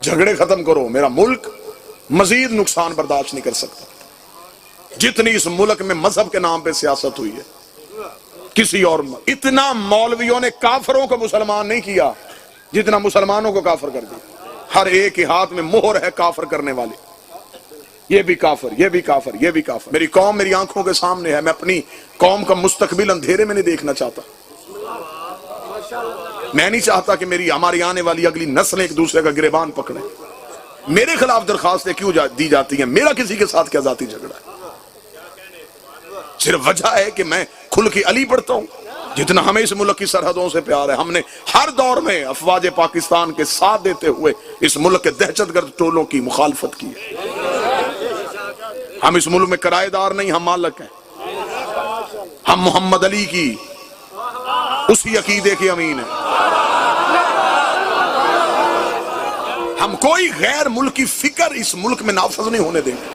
झगड़े खत्म करो, मेरा मुल्क मजीद नुकसान बर्दाश्त नहीं कर सकता। जितनी इस मुल्क में मजहब के नाम पे सियासत हुई है, किसी और इतना मौलवियों ने काफरों को मुसलमान नहीं किया जितना मुसलमानों को काफर कर दिया। हर एक के हाथ में मोहर है काफर करने वाले, ये भी काफर, ये भी काफर, ये भी काफर। मेरी कौम मेरी आंखों के सामने है। मैं अपनी कौम का मुस्तकबिल अंधेरे में नहीं देखना चाहता। मैं नहीं चाहता कि हमारी आने वाली अगली नस्लें एक दूसरे का गिरेबान पकड़े। मेरे खिलाफ दरखास्तें क्यों दी जाती हैं? मेरा किसी के साथ क्या जाती झगड़ा है? सिर्फ वजह है कि मैं खुल की अली पढ़ता हूं। जितना हमें इस मुल्क की सरहदों से प्यार है, हमने हर दौर में अफवाज पाकिस्तान के साथ देते हुए इस मुल्क के दहशतगर्द टोलों की मुखालफत की है। हम इस मुल्क में किराएदार नहीं, हम मालिक हैं। हम मोहम्मद अली की उसी अकीदे के अमीन हैं। हम कोई गैर मुल्की फिक्र इस मुल्क में नाफज नहीं होने देंगे।